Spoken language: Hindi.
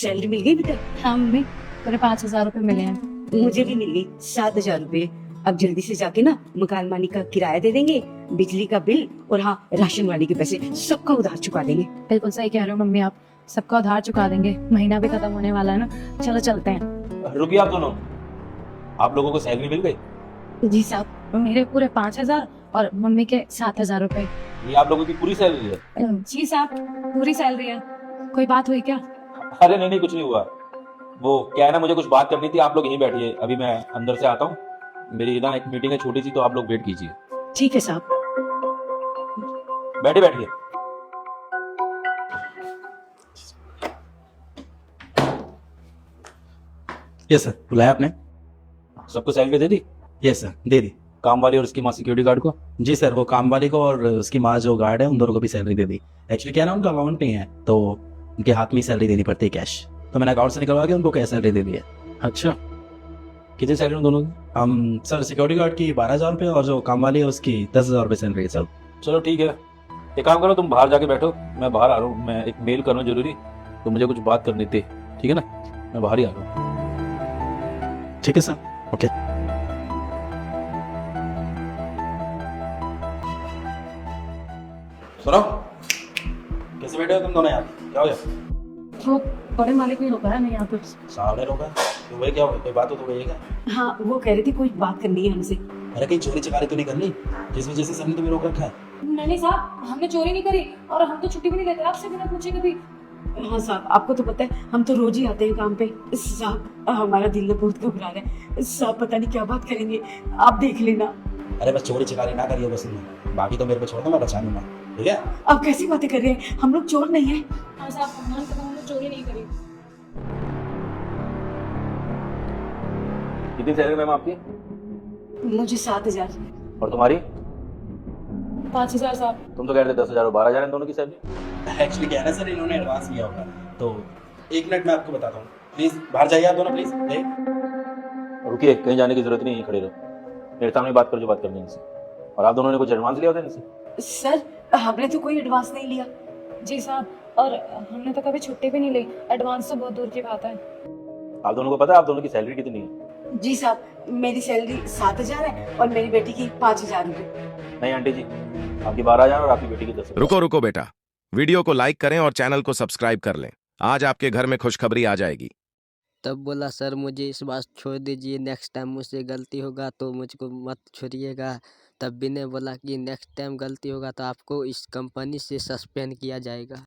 सैलरी मिल गई बेटा? हाँ मम्मी, पूरे 5,000 रुपये मिले हैं। मुझे भी मिल गई 7,000 रुपए। अब जल्दी से जाके ना मकान मालिक का किराया दे देंगे, बिजली का बिल और हाँ राशन वाले के पैसे सबका उधार चुका देंगे। बिल्कुल सही कह रहे हो मम्मी, आप सबका उधार चुका देंगे। महीना भी खत्म होने वाला है ना, चलो चलते हैं। रुकिए आप दोनों, आप लोगों को सैलरी मिल गई? जी साहब। मेरे पूरे 5,000 और मम्मी के 7,000 रुपए। ये आप लोगों की पूरी सैलरी है? जी साहब, पूरी सैलरी है। कोई बात हुई क्या? अरे नहीं नहीं, कुछ नहीं हुआ। वो क्या है ना, मुझे कुछ बात करनी थी। आप लोग यहीं बैठिए, अभी मैं अंदर से आता हूँ। मेरी ना एक मीटिंग है छोटी सी, तो आप लोग वेट कीजिए। ठीक है साहब। बैठिए बैठिए। यस सर, बुलाया आपने? सबको सैलरी दे दी? यस सर, दे दी। काम वाली और उसकी माँ सिक्योरिटी गार्ड को? जी सर, वो काम वाली को और उसकी माँ जो गार्ड है उन दोनों को भी सैलरी दे दी। एक्चुअली क्या है ना, उनका अकाउंट नहीं है तो उनके हाथ में ही सैलरी देनी पड़ती है कैश, तो मैंने अकाउंट से निकलवा के उनको कैश सैलरी दे दी है। अच्छा, कितनी सैलरी उन दोनों की? हम सर सिक्योरिटी गार्ड की 12,000 रुपये और जो काम वाली है उसकी 10,000 रुपये सैलरी है सर। चलो ठीक है, एक काम करो, तुम बाहर जाके बैठो, मैं बाहर आ रहा हूँ। मैं एक मेल करना जरूरी, तो मुझे कुछ बात करनी थी, ठीक है ना? मैं बाहर ही आ रहा हूँ। ठीक है सर, ओके। सुनो, कैसे बैठे हो तुम दोनों यहाँ? क्या हो गया? वो बड़े मालिक ने रोका है नहीं यहाँ पे। सामने लोग हैं तो वही क्या हो गया? कोई बात हो तो वही क्या? हाँ वो कह रही थी कोई बात करनी है हमसे। अरे कहीं चोरी चकारी तो नहीं करनी जिस वजह से सर ने तुम्हें रोक रखा है? नहीं साहब, हमने चोरी नहीं करी और हम तो छुट्टी भी नहीं लेते आपसे बिना पूछे कभी। हाँ साहब, आपको तो पता है हम तो रोज ही आते हैं काम पे। साहब हमारा दिल ना बहुत घबरा रहा है साहब, पता नहीं क्या बात करेंगे, आप देख लेना। अरे बस चोरी चकारी ना करिए बस इनमें, बाकी तो मेरे पे छोड़ दो, मैं बचा लूंगा, ठीक है? आप कैसी बातें कर रहे हैं, हम लोग चोर नहीं है। हाँ साहब, भगवान का हमने चोरी नहीं करी। कितनी सैलरी मैम आपकी? मुझे 7,000। और तुम्हारी? 5,000 साहब। तुम तो कह रहे थे 10,000 और 12,000 इन दोनों की सैलरी। एक्चुअली क्या है ना सर, इन्होंने एडवांस लिया होगा, तो एक मिनट में आपको बताता हूँ। प्लीज बाहर जाइए आप दोनों, प्लीज रुकिए, कहीं जाने की जरूरत नहीं है, खड़े रहो। मेरे सामने बात कर, जो बात करनी है इनसे। और आप दोनों ने कुछ एडवांस लिया होता है इनसे? सर हमने तो कोई एडवांस नहीं लिया। जी साहब, और हमने तो कभी छुट्टी भी नहीं ली। एडवांस तो बहुत दूर की बात है। आप दोनों को पता है आप दोनों की सैलरी कितनी है? जी साहब, मेरी सैलरी 7,000 है और मेरी बेटी की 5,000 रुपए। नहीं आंटी जी, आपकी 12,000 और आपकी बेटी की 10,000। रुको रुको बेटा, वीडियो को लाइक करें और चैनल को सब्सक्राइब कर लें। आज आपके घर में खुशखबरी आ जाएगी। तब बोला सर मुझे इस बार छोड़ दीजिए, नेक्स्ट टाइम मुझसे गलती होगा तो मुझको मत छोड़िएगा। तब भी ने बोला कि नेक्स्ट टाइम गलती होगा तो आपको इस कंपनी से सस्पेंड किया जाएगा।